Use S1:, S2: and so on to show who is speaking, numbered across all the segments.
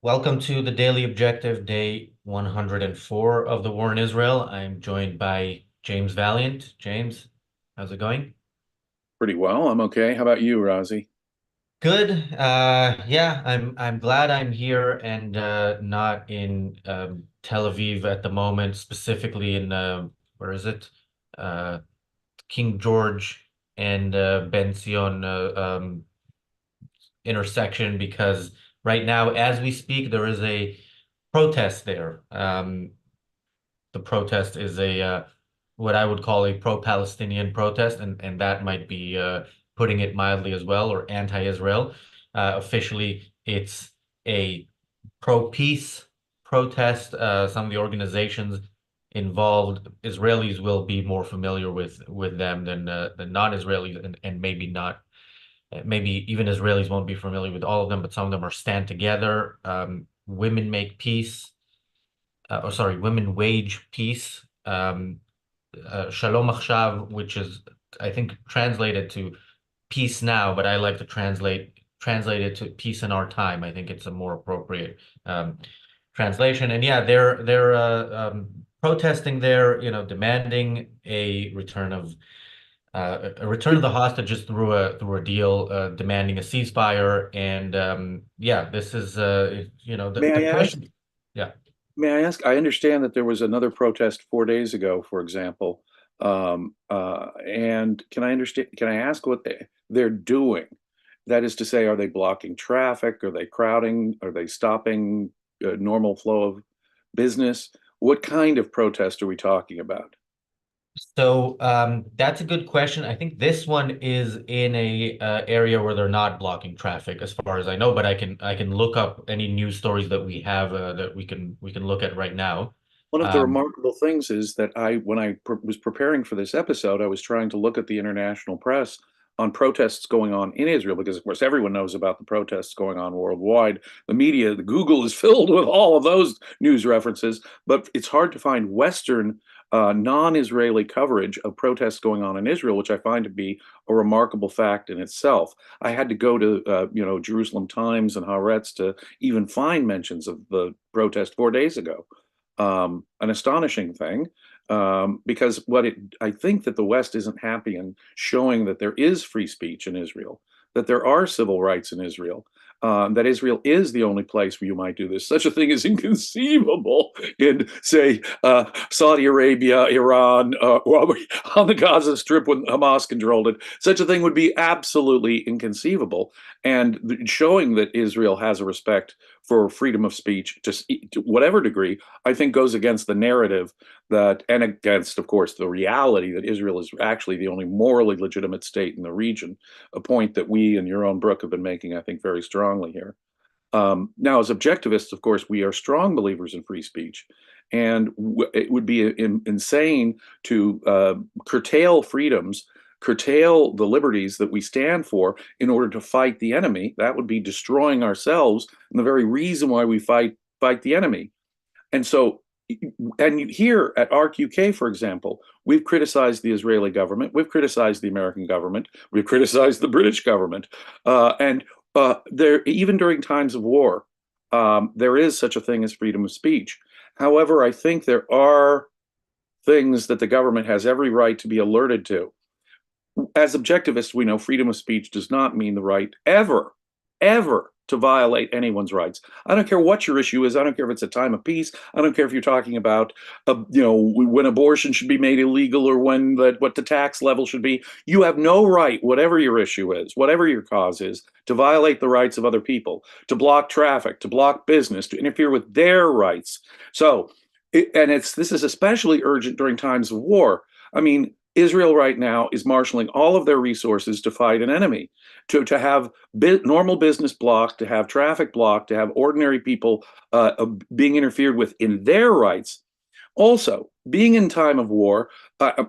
S1: Welcome to the Daily Objective, day 104 of the war in Israel. I'm joined by James Valliant. James, how's it going?
S2: Pretty well. I'm okay. How about you, Razi?
S1: Good. Yeah, I'm glad I'm here and not in Tel Aviv at the moment, specifically in where is it? Uh, King George and Ben Zion intersection because right now, as we speak, there is a protest there. The protest is a what I would call a pro-Palestinian protest, and that might be putting it mildly as well, or anti-Israel. Officially, it's a pro-peace protest. Some of the organizations involved, Israelis will be more familiar with them than non-Israelis, and maybe not. Maybe even Israelis won't be familiar with all of them, but some of them are Stand Together, Women Make Peace, Women Wage Peace, Shalom Achshav, which is, I think, translated to peace now, but I like to translate it to peace in our time. I think it's a more appropriate translation. And yeah, they're protesting there, demanding a return of the hostages through a deal, demanding a ceasefire. And yeah, this is
S2: May
S1: the
S2: I ask?
S1: question. Yeah.
S2: May I ask? I understand that there was another protest 4 days ago, for example. And can I understand? Can I ask what they're doing? That is to say, are they blocking traffic? Are they crowding? Are they stopping normal flow of business? What kind of protest are we talking about?
S1: So that's a good question. I think this one is in a area where they're not blocking traffic, as far as I know. But I can look up any news stories that we have that we can look at right now.
S2: One of the
S1: Um,
S2: remarkable things is that when I was preparing for this episode, I was trying to look at the international press on protests going on in Israel, because, of course, everyone knows about the protests going on worldwide. The media, the Google is filled with all of those news references, but it's hard to find Western, non-Israeli coverage of protests going on in Israel, which I find to be a remarkable fact in itself. I had to go to, Jerusalem Times and Haaretz to even find mentions of the protest 4 days ago. An astonishing thing, because I think that the West isn't happy in showing that there is free speech in Israel, that there are civil rights in Israel, that Israel is the only place where you might do this. Such a thing is inconceivable in, say, Saudi Arabia, Iran, on the Gaza Strip when Hamas controlled it. Such a thing would be absolutely inconceivable. And showing that Israel has a respect for freedom of speech to whatever degree, I think goes against the narrative and against, of course, the reality that Israel is actually the only morally legitimate state in the region, a point that we and your own Brooke have been making, I think, very strongly here. Now, as objectivists, of course, we are strong believers in free speech. And it would be insane to curtail freedoms, curtail the liberties that we stand for in order to fight the enemy. That would be destroying ourselves and the very reason why we fight the enemy. And so, and here at ARCUK, for example, we've criticized the Israeli government, we've criticized the American government, we've criticized the British government, and there, even during times of war, there is such a thing as freedom of speech. However, I think there are things that the government has every right to be alerted to. As objectivists, we know freedom of speech does not mean the right ever to violate anyone's rights. I don't care what your issue is. I don't care if it's a time of peace. I don't care if you're talking about, when abortion should be made illegal, or what the tax level should be. You have no right, whatever your issue is, whatever your cause is, to violate the rights of other people, to block traffic, to block business, to interfere with their rights. So, this is especially urgent during times of war. I mean, Israel right now is marshaling all of their resources to fight an enemy, to have normal business blocked, to have traffic blocked, to have ordinary people being interfered with in their rights. Also, being in time of war,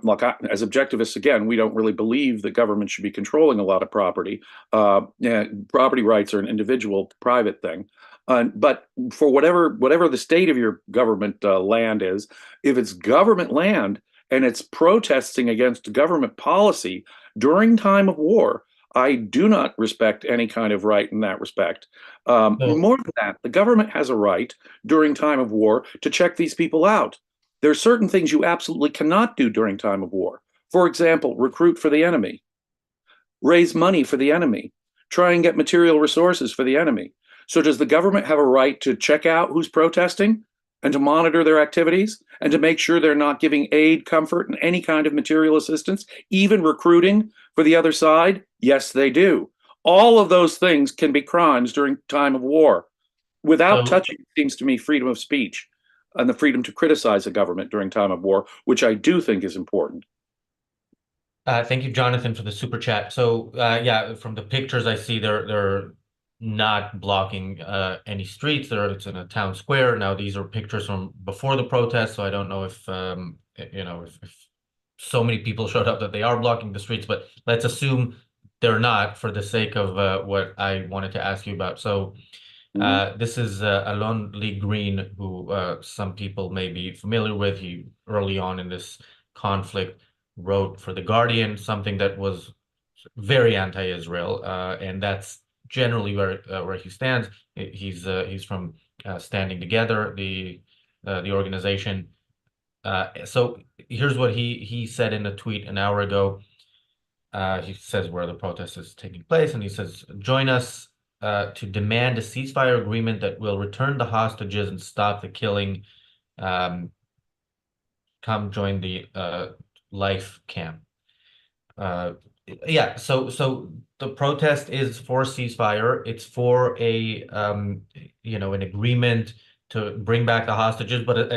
S2: look, as objectivists, again, we don't really believe that government should be controlling a lot of property. Property rights are an individual, private thing. But for whatever the state of your government land is, if it's government land and it's protesting against government policy during time of war, I do not respect any kind of right in that respect.
S1: So,
S2: More than that, the government has a right during time of war to check these people out. There are certain things you absolutely cannot do during time of war. For example, recruit for the enemy, raise money for the enemy, try and get material resources for the enemy. So, does the government have a right to check out who's protesting and to monitor their activities and to make sure they're not giving aid, comfort, and any kind of material assistance, even recruiting for the other side? Yes, they do. All of those things can be crimes during time of war without
S1: so
S2: touching, it seems to me, freedom of speech and the freedom to criticize a government during time of war, which I do think is important.
S1: Thank you, Jonathan, for the super chat. So, yeah, from the pictures I see, they're not blocking any streets. It's in a town square. Now, these are pictures from before the protest, so I don't know if if so many people showed up that they are blocking the streets. But let's assume they're not, for the sake of what I wanted to ask you about. So,
S2: Mhm.
S1: this is Alon Lee Green, who some people may be familiar with. He early on in this conflict wrote for The Guardian something that was very anti-Israel, and that's generally where he stands. He's from Standing Together, the organization. So here's what he said in a tweet an hour ago. He says where the protest is taking place, and he says, "Join us to demand a ceasefire agreement that will return the hostages and stop the killing. Um, Come join the life camp." Uh, yeah, so the protest is for ceasefire. It's for an agreement to bring back the hostages, but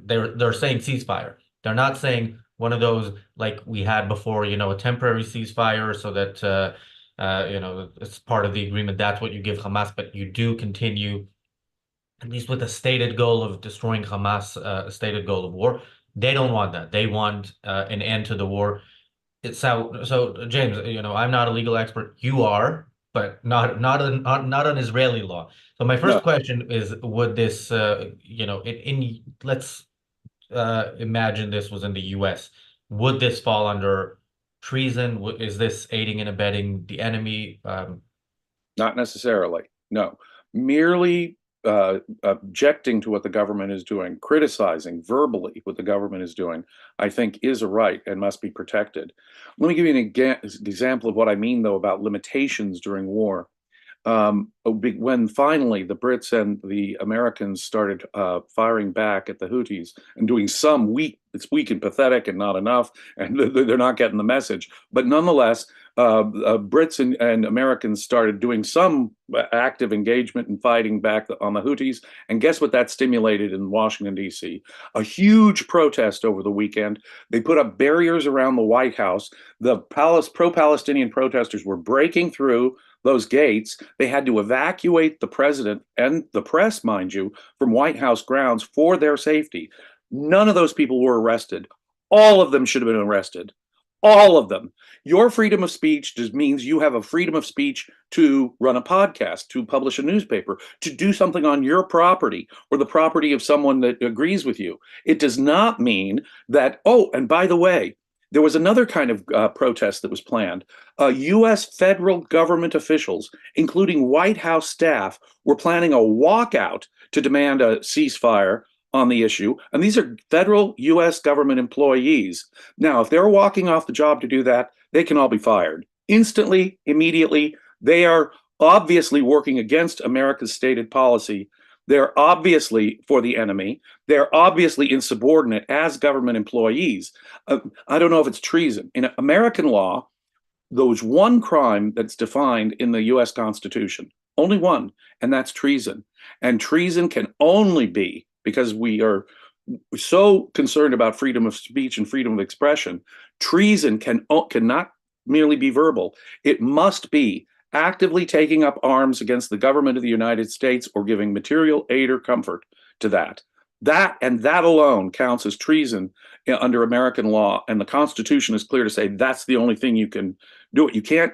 S1: they're saying ceasefire. They're not saying one of those like we had before, a temporary ceasefire so that it's part of the agreement. That's what you give Hamas, but you do continue at least with a stated goal of destroying Hamas, a stated goal of war. They don't want that. They want an end to the war. So James, I'm not a legal expert. You are, but not on Israeli law. So my first
S2: No,
S1: question is, would this, let's imagine this was in the U.S. Would this fall under treason? Is this aiding and abetting the enemy?
S2: not necessarily. No, merely objecting to what the government is doing, criticizing verbally what the government is doing, I think is a right and must be protected. Let me give you an example of what I mean, though, about limitations during war. When finally the Brits and the Americans started firing back at the Houthis and doing some weak, it's weak and pathetic and not enough, and they're not getting the message. But nonetheless, Brits and Americans started doing some active engagement and fighting back on the Houthis. And guess what that stimulated in Washington, D.C.? A huge protest over the weekend. They put up barriers around the White House. The pro-Palestinian protesters were breaking through those gates. They had to evacuate the president and the press, mind you, from White House grounds for their safety. None of those people were arrested. All of them should have been arrested. All of them. Your freedom of speech just means you have a freedom of speech to run a podcast, to publish a newspaper, to do something on your property or the property of someone that agrees with you. It does not mean that, oh, and by the way, there was another kind of protest that was planned. U.S. federal government officials, including White House staff, were planning a walkout to demand a ceasefire on the issue. And these are federal U.S. government employees. Now, if they're walking off the job to do that, they can all be fired instantly, immediately. They are obviously working against America's stated policy. They're obviously for the enemy. They're obviously insubordinate as government employees. I don't know if it's treason. In American law, there's one crime that's defined in the US Constitution, only one, and that's treason. And treason can only be, because we are so concerned about freedom of speech and freedom of expression, treason cannot merely be verbal. It must be actively taking up arms against the government of the United States or giving material aid or comfort to that. That and that alone counts as treason under American law, and the Constitution is clear to say that's the only thing you can do. It. You can't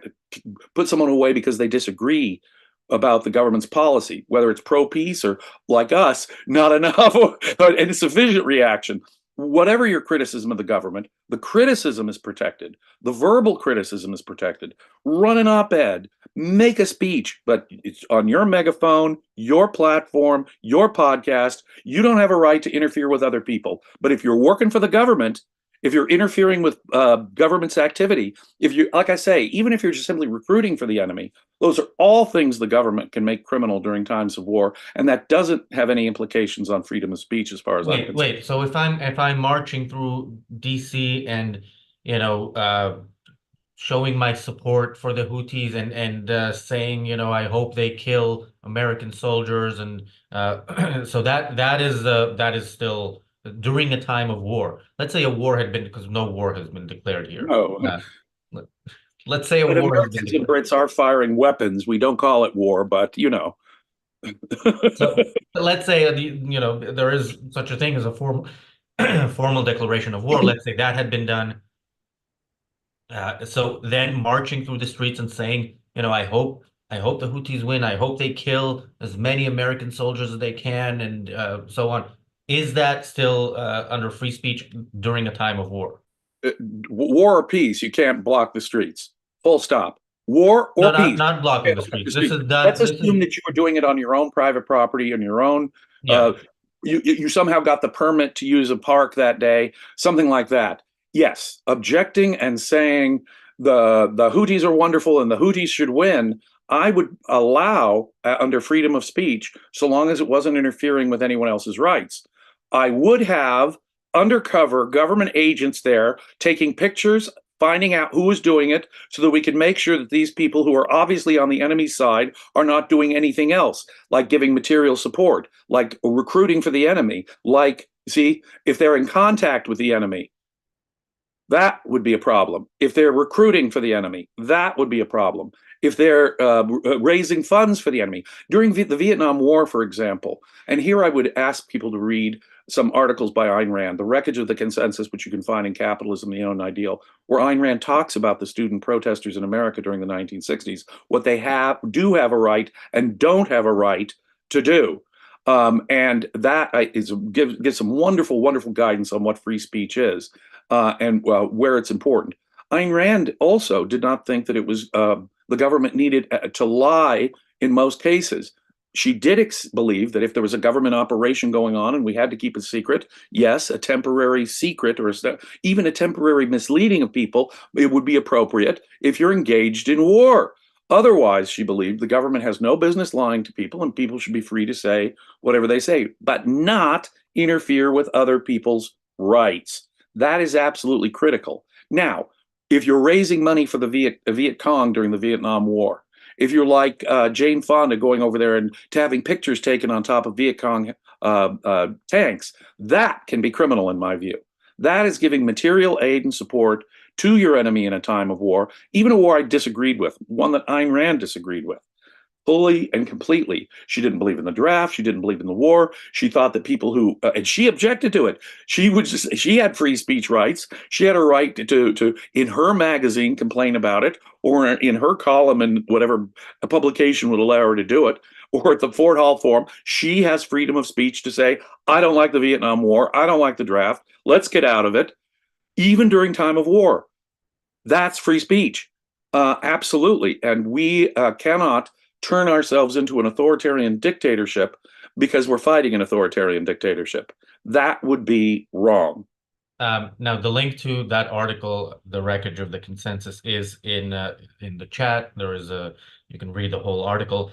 S2: put someone away because they disagree about the government's policy, whether it's pro-peace or like us, not enough or insufficient reaction. whatever your criticism of the government, the criticism is protected. The verbal criticism is protected. Run an op-ed, make a speech, but it's on your megaphone, your platform, your podcast. You don't have a right to interfere with other people. But if you're working for the government, if you're interfering with government's activity, if you, like I say, even if you're just simply recruiting for the enemy, those are all things the government can make criminal during times of war, and that doesn't have any implications on freedom of speech, as far as I'm
S1: Wait,
S2: concerned.
S1: wait. So if I'm marching through DC and you know showing my support for the Houthis and saying, I hope they kill American soldiers and so that is still during a time of war. Let's say a war had been because no war has been declared here.
S2: No,
S1: Let, let's say a
S2: but
S1: war has been
S2: Americans and
S1: declared.
S2: Brits are firing weapons. We don't call it war, but you know.
S1: So let's say there is such a thing as a formal formal declaration of war. Let's say that had been done. So then marching through the streets and saying, I hope the Houthis win. I hope they kill as many American soldiers as they can, and so on. Is that still under free speech during a time of war?
S2: War or peace, you can't block the streets. Full stop. War
S1: No,
S2: or
S1: not
S2: peace,
S1: not
S2: you
S1: blocking the
S2: can't block the
S1: streets. This
S2: streets.
S1: is
S2: Let's
S1: done. This is
S2: assume that you were doing it on your own private property, on your own.
S1: yeah.
S2: Uh, you somehow got the permit to use a park that day, something like that. Yes, objecting and saying the Houthis are wonderful and the Houthis should win. I would allow under freedom of speech, so long as it wasn't interfering with anyone else's rights. I would have undercover government agents there taking pictures, finding out who was doing it, so that we can make sure that these people who are obviously on the enemy's side are not doing anything else, like giving material support, like recruiting for the enemy, like, see, if they're in contact with the enemy, that would be a problem. If they're recruiting for the enemy, that would be a problem. If they're raising funds for the enemy. During the Vietnam War, for example, and here I would ask people to read some articles by Ayn Rand, The Wreckage of the Consensus, which you can find in Capitalism, the Own Ideal, where Ayn Rand talks about the student protesters in America during the 1960s, what they do have a right and don't have a right to do. And that gives some wonderful, wonderful guidance on what free speech is and where it's important. Ayn Rand also did not think that it was the government needed to lie in most cases. She did believe that if there was a government operation going on and we had to keep it secret, yes, a temporary secret or even a temporary misleading of people, it would be appropriate if you're engaged in war. Otherwise, she believed the government has no business lying to people and people should be free to say whatever they say, but not interfere with other people's rights. That is absolutely critical. Now, if you're raising money for the Viet Cong during the Vietnam War, if you're like Jane Fonda going over there and having pictures taken on top of Viet Cong tanks, that can be criminal in my view. That is giving material aid and support to your enemy in a time of war, even a war I disagreed with, one that Ayn Rand disagreed with fully and completely. She didn't believe in the draft. She didn't believe in the war. She thought that people who and she objected to it. She had free speech rights. She had a right to in her magazine complain about it, or in her column in whatever a publication would allow her to do it, or at the Fort Hall Forum. She has freedom of speech to say, I don't like the Vietnam War. I don't like the draft. Let's get out of it, even during time of war. That's free speech. Absolutely. And we cannot turn ourselves into an authoritarian dictatorship because we're fighting an authoritarian dictatorship. That would be wrong.
S1: Now, the link to that article, The Wreckage of the Consensus, is in the chat. You can read the whole article.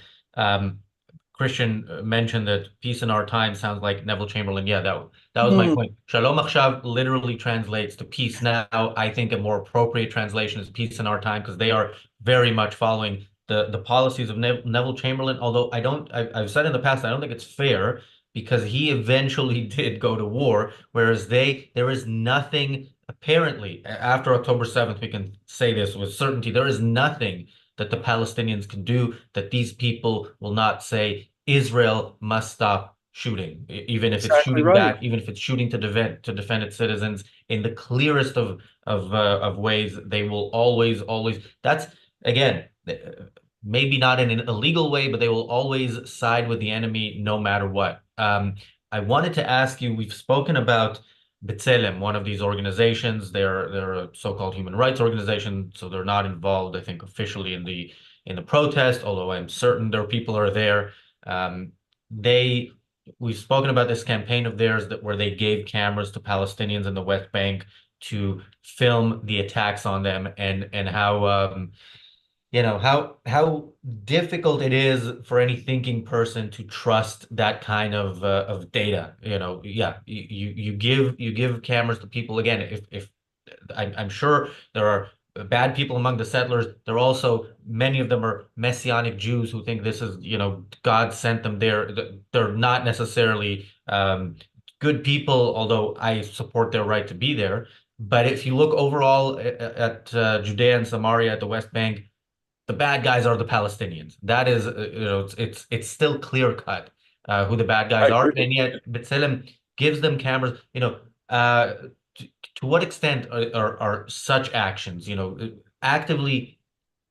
S1: Christian mentioned that peace in our time sounds like Neville Chamberlain. Yeah, that was my
S2: Mm.
S1: point. Shalom Achshav literally translates to peace now. I think a more appropriate translation is peace in our time because they are very much following the policies of Neville Chamberlain. Although I've said in the past, I don't think it's fair because he eventually did go to war, whereas there is nothing apparently after October 7th, we can say this with certainty. There is nothing that the Palestinians can do that these people will not say Israel must stop shooting, even if it's
S2: Exactly
S1: shooting
S2: right.
S1: back, even if it's shooting to defend its citizens in the clearest of ways. They will always. That's again. Maybe not in an illegal way, but they will always side with the enemy no matter what. I wanted to ask you, we've spoken about B'Tselem, one of these organizations. They're a so-called human rights organization, so they're not involved, I think, officially in the protest, although I'm certain their people are there. Um, they we've spoken about this campaign of theirs that where they gave cameras to Palestinians in the West Bank to film the attacks on them, and how how difficult it is for any thinking person to trust that kind of data. Yeah, you give cameras to people again. If I'm sure there are bad people among the settlers. There are also many of them are Messianic Jews who think this is, God sent them there. They're not necessarily good people, although I support their right to be there. But if you look overall at Judea and Samaria, at the West Bank, the bad guys are the Palestinians. That is, it's still clear cut who the bad
S2: I
S1: guys are,
S2: agree.
S1: and yet B'Tselem gives them cameras. Uh, to what extent are such actions, actively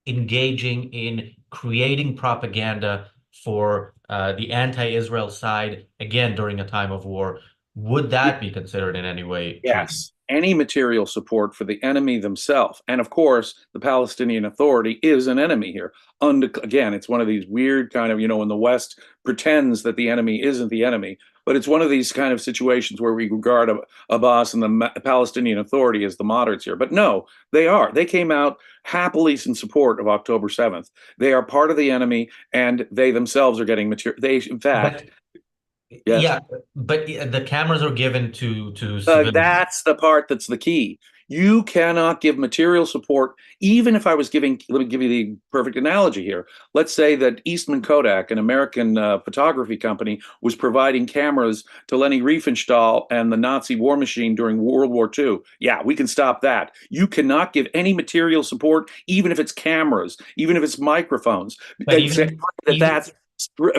S1: engaging in creating propaganda for the anti-Israel side, again, during a time of war? Would that be considered in any way treason?
S2: Yes, any material support for the enemy themselves. And of course, the Palestinian Authority is an enemy here. Again, it's one of these weird kind of, when the West pretends that the enemy isn't the enemy, but it's one of these kind of situations where we regard Abbas and the Palestinian Authority as the moderates here. But no, they are. They came out happily in support of October 7th. They are part of the enemy, and they themselves are getting material. They, in fact,
S1: But
S2: yes.
S1: yeah, but the cameras are given to civilians.
S2: That's the part that's the key. You cannot give material support, even if I was giving, let me give you the perfect analogy here. Let's say that Eastman Kodak, an American photography company, was providing cameras to Leni Riefenstahl and the Nazi war machine during World War II. Yeah, we can stop that. You cannot give any material support, even if it's cameras, even if it's microphones,
S1: But
S2: and say that
S1: even
S2: that's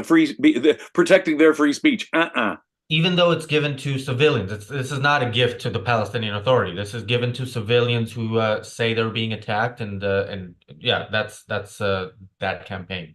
S2: free, protecting their free speech.
S1: even though it's given to civilians, this is not a gift to the Palestinian Authority. This is given to civilians who say they're being attacked, and yeah, that's that campaign.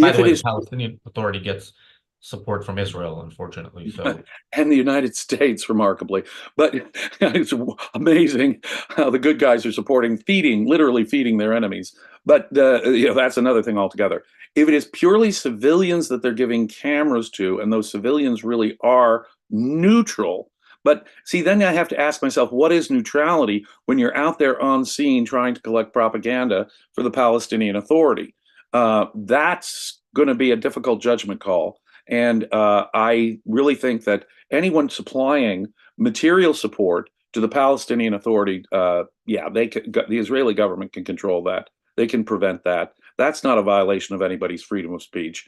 S1: By
S2: If
S1: the
S2: it
S1: way, the
S2: is
S1: Palestinian Authority gets support from Israel, unfortunately. So
S2: and the United States, remarkably. But it's amazing how the good guys are literally feeding their enemies. But that's another thing altogether. If it is purely civilians that they're giving cameras to, and those civilians really are neutral, but see, then I have to ask myself, what is neutrality when you're out there on scene trying to collect propaganda for the Palestinian Authority? That's going to be a difficult judgment call. And I really think that anyone supplying material support to the Palestinian Authority, yeah, the Israeli government can control that. They can prevent that. That's not a violation of anybody's freedom of speech.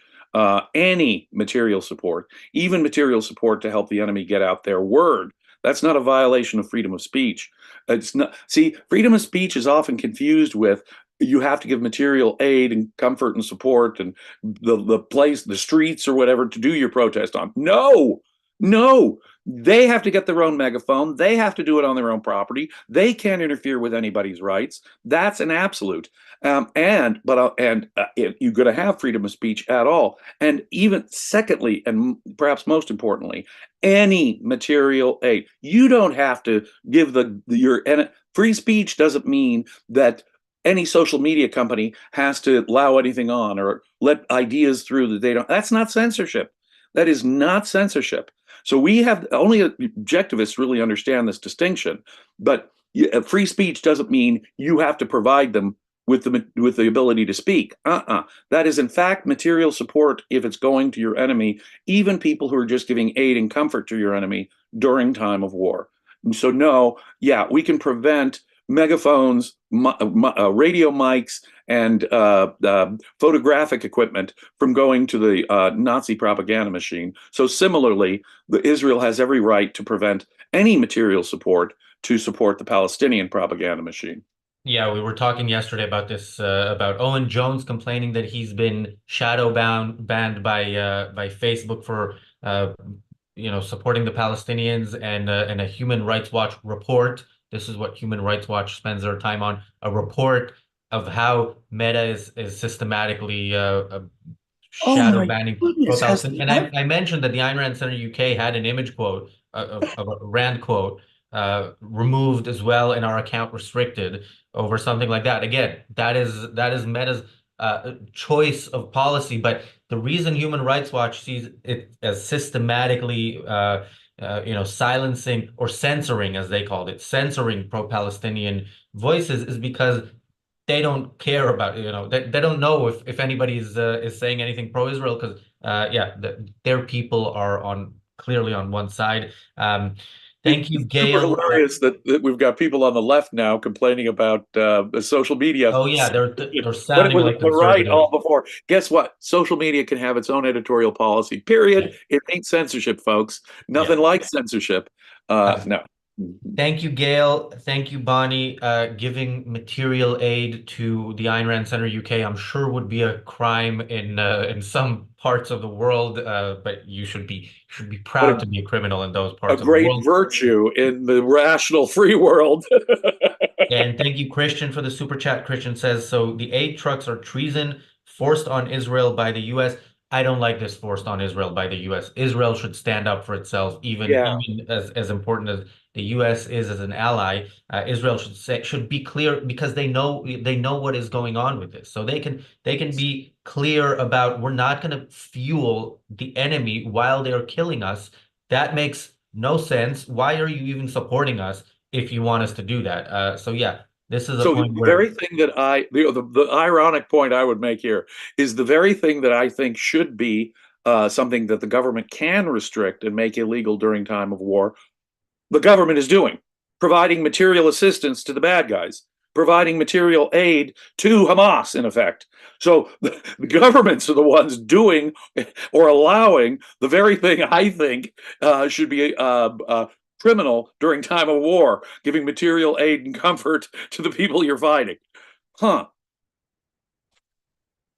S2: Any material support, even material support to help the enemy get out their word, that's not a violation of freedom of speech. It's not. See, freedom of speech is often confused with you have to give material aid and comfort and support and the place, the streets or whatever to do your protest on. No, no. They have to get their own megaphone. They have to do it on their own property. They can't interfere with anybody's rights. That's an absolute. If you're going to have freedom of speech at all, and even secondly, and perhaps most importantly, any material aid. You don't have to give your free speech doesn't mean that any social media company has to allow anything on or let ideas through that they don't. That's not censorship. That is not censorship. So we have only objectivists really understand this distinction. But free speech doesn't mean you have to provide them with the ability to speak. That is in fact material support if it's going to your enemy, even people who are just giving aid and comfort to your enemy during time of war. And so no, yeah, we can prevent megaphones, radio mics, and photographic equipment from going to the Nazi propaganda machine. So similarly, Israel has every right to prevent any material support to support the Palestinian propaganda machine.
S1: yeah, we were talking yesterday about this about Owen Jones complaining that he's been shadow banned by Facebook for supporting the Palestinians, and a Human Rights Watch report. This is what Human Rights Watch spends their time on, a report of how Meta is systematically
S2: Oh
S1: shadow
S2: my
S1: banning
S2: goodness, has
S1: pro-Palestinian. And
S2: that?
S1: I mentioned that the Ayn Rand Center UK had an image quote of a Rand quote removed as well and our account restricted over something like that. Again, that is Meta's choice of policy, but the reason Human Rights Watch sees it as systematically silencing or censoring, as they called it, censoring pro-Palestinian voices is because they don't care about, they don't know if anybody is saying anything pro-Israel because their people are on clearly on one side. Thank you,
S2: It's super
S1: Gail.
S2: hilarious that we've got people on the left now complaining about social media.
S1: Oh yeah, they're
S2: When it
S1: sounding
S2: was
S1: like
S2: the right
S1: conservatives.
S2: all before. Guess what? Social media can have its own editorial policy.
S1: Yeah,
S2: Period. It ain't censorship, folks.
S1: yeah.
S2: Nothing like censorship. No.
S1: Thank you, Gail. Thank you, Bonnie. Giving material aid to the Ayn Rand Center UK, I'm sure would be a crime in some parts of the world, but you should be
S2: What
S1: proud to be a criminal in those
S2: a
S1: parts of the
S2: great
S1: world.
S2: virtue in the rational free world.
S1: And thank you, Christian, for the super chat. Christian says, so the aid trucks are treason forced on Israel by the US. I don't like this forced on Israel by the US. Israel should stand up for itself, even
S2: Yeah.
S1: even as important as the US is as an ally. Israel should be clear because they know what is going on with this. So they can be clear about we're not going to fuel the enemy while they're killing us. That makes no sense. Why are you even supporting us if you want us to do that? So yeah, this is a
S2: So
S1: point
S2: the
S1: where
S2: very thing that the ironic point I would make here is the very thing that I think should be something that the government can restrict and make illegal during time of war, the government is doing, providing material assistance to the bad guys, providing material aid to Hamas, in effect. So the governments are the ones doing or allowing the very thing I think should be criminal during time of war, giving material aid and comfort to the people you're fighting. Huh.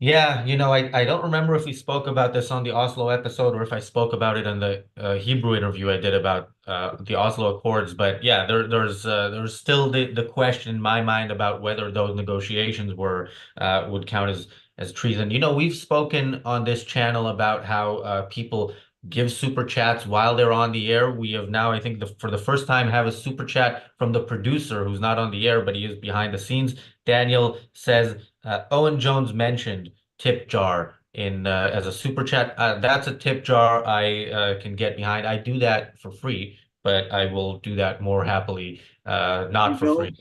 S1: yeah, I don't remember if we spoke about this on the Oslo episode or if I spoke about it in the Hebrew interview I did about the Oslo Accords. But yeah, there's still the question in my mind about whether those negotiations would count as treason. We've spoken on this channel about how people give super chats while they're on the air. We have now, I think, for the first time, have a super chat from the producer who's not on the air, but he is behind the scenes. Daniel says. Owen Jones mentioned tip jar in as a super chat. That's a tip jar I can get behind. I do that for free, but I will do that more happily, not
S2: You
S1: for
S2: know,
S1: free.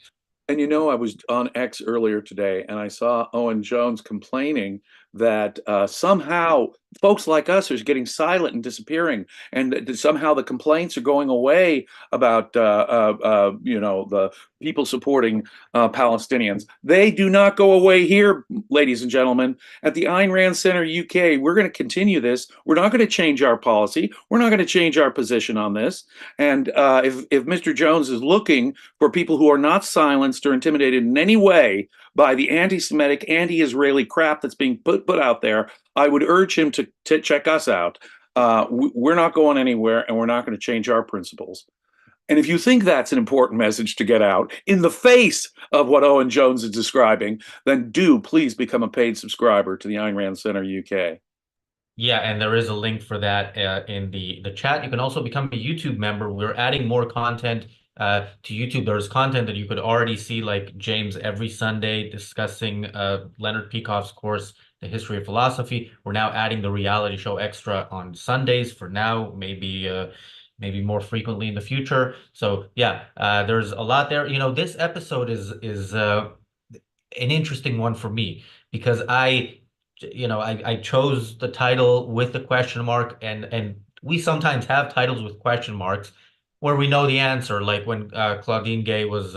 S2: I was on X earlier today and I saw Owen Jones complaining that somehow folks like us are getting silent and disappearing, and that somehow the complaints are going away about the people supporting Palestinians. They do not go away here, ladies and gentlemen. At the Ayn Rand Center UK, we're going to continue this. We're not going to change our policy. We're not going to change our position on this. And if Mr. Jones is looking for people who are not silenced or intimidated in any way by the anti-Semitic, anti-Israeli crap that's being put out there, I would urge him to check us out. We're not going anywhere, and we're not going to change our principles. And if you think that's an important message to get out in the face of what Owen Jones is describing, then do please become a paid subscriber to the Ayn Rand Center UK.
S1: Yeah, and there is a link for that in the chat. You can also become a YouTube member. We're adding more content to YouTube. There's content that you could already see, like James every Sunday discussing Leonard Peikoff's course, The History of Philosophy. We're now adding the reality show extra on Sundays for now, maybe more frequently in the future. So yeah, there's a lot there. This episode is an interesting one for me because I chose the title with the question mark, and we sometimes have titles with question marks where we know the answer. Like when Claudine Gay was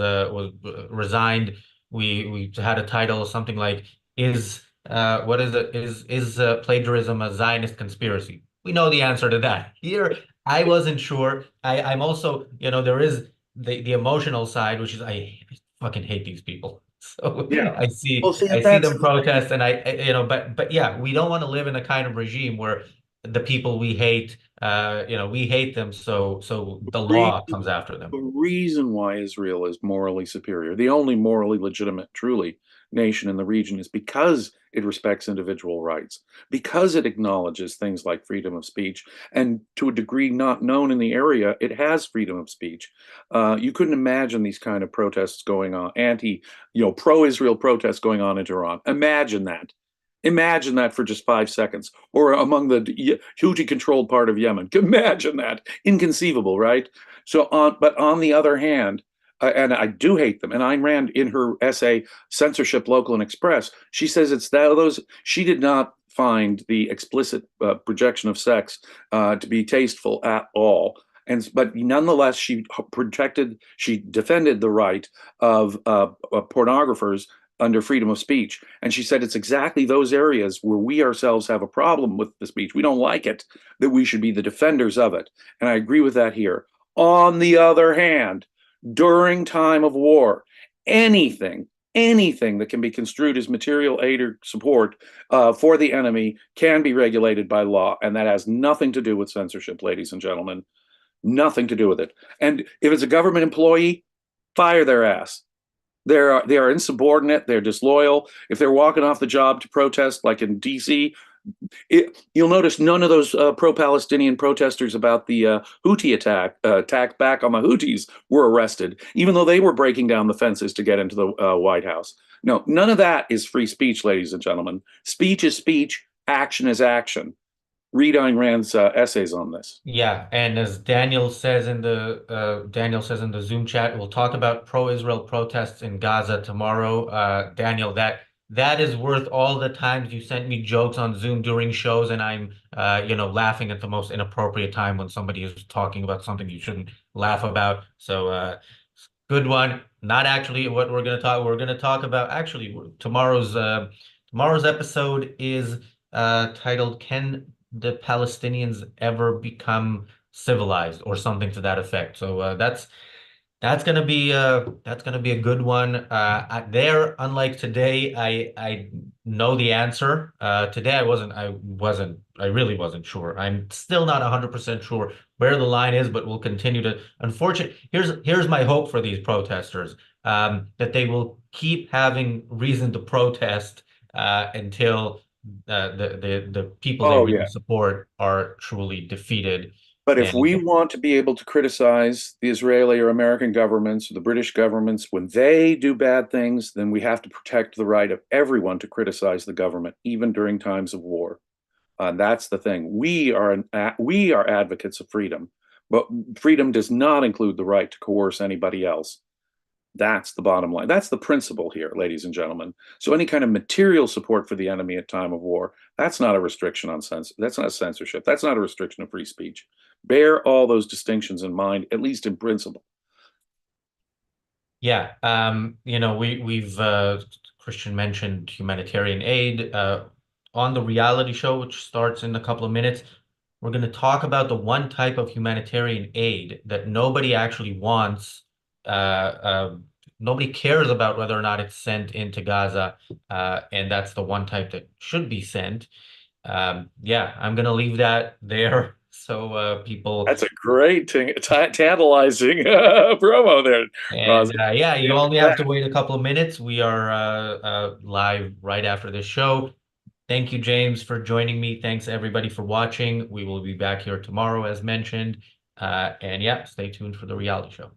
S1: resigned, we had a title something like is what is it is plagiarism a Zionist conspiracy? We know the answer to that. Here, I wasn't sure. I'm also, there is the emotional side, which is I fucking hate these people. So
S2: Yeah.
S1: I
S2: Well,
S1: see
S2: see,
S1: I see
S2: that's
S1: them
S2: the thing.
S1: protest and but yeah, we don't want to live in a kind of regime where the people we hate, we hate them, so the
S2: Reason,
S1: law comes after them.
S2: the reason why Israel is morally superior, the only morally legitimate, truly, nation in the region is because it respects individual rights, because it acknowledges things like freedom of speech, and to a degree not known in the area, it has freedom of speech. You couldn't imagine these kind of protests going on, pro-Israel protests going on in Iran. Imagine that. Imagine that for just 5 seconds, or among the Houthi-controlled part of Yemen. Imagine that. Inconceivable, right? But on the other hand, and I do hate them. And Ayn Rand, in her essay "Censorship, Local and Express," she says it's those. She did not find the explicit projection of sex to be tasteful at all. But nonetheless, she defended the right of pornographers under freedom of speech. And she said it's exactly those areas where we ourselves have a problem with the speech. We don't like it, that we should be the defenders of it. And I agree with that here. On the other hand, during time of war, anything that can be construed as material aid or support for the enemy can be regulated by law. And that has nothing to do with censorship, ladies and gentlemen. Nothing to do with it. And if it's a government employee, fire their ass. They are insubordinate. They're disloyal. If they're walking off the job to protest, like in D.C., you'll notice none of those pro-Palestinian protesters about the Houthi attack back on the Houthis were arrested, even though they were breaking down the fences to get into the White House. No, none of that is free speech, ladies and gentlemen. Speech is speech. Action is action. Read Ayn Rand's essays on this.
S1: Yeah, and as Daniel says in the Zoom chat, we'll talk about pro-Israel protests in Gaza tomorrow. Daniel, that is worth all the times you sent me jokes on Zoom during shows, and I'm laughing at the most inappropriate time when somebody is talking about something you shouldn't laugh about. So good one. Not actually what we're going to talk. We're going to talk about actually tomorrow's episode is titled "Can the Palestinians ever become civilized?" or something to that effect. So that's gonna be a good one. Unlike today, I know the answer. Today I really wasn't sure. I'm still not 100% sure where the line is, but we'll continue to. Unfortunately, here's my hope for these protesters, that they will keep having reason to protest until the people they
S2: Oh,
S1: really
S2: yeah.
S1: support are truly defeated.
S2: But if
S1: And
S2: we want to be able to criticize the Israeli or American governments or the British governments when they do bad things, then we have to protect the right of everyone to criticize the government, even during times of war. That's the thing. We are advocates of freedom, but freedom does not include the right to coerce anybody else. That's the bottom line. That's the principle here, ladies and gentlemen. So any kind of material support for the enemy at time of war, that's not a restriction on that's not censorship. That's not a restriction of free speech. Bear all those distinctions in mind, at least in principle.
S1: yeah, we've Christian mentioned humanitarian aid on the reality show, which starts in a couple of minutes. We're going to talk about the one type of humanitarian aid that nobody actually wants. Uh, uh, Nobody cares about whether or not it's sent into Gaza, and that's the one type that should be sent. Yeah, I'm going to leave that there so people.
S2: That's a great, tantalizing promo there,
S1: And
S2: Razi.
S1: yeah, you
S2: Yeah,
S1: only
S2: that.
S1: have to wait a couple of minutes. We are live right after this show. Thank you, James, for joining me. Thanks, everybody, for watching. We will be back here tomorrow, as mentioned. And yeah, stay tuned for the reality show.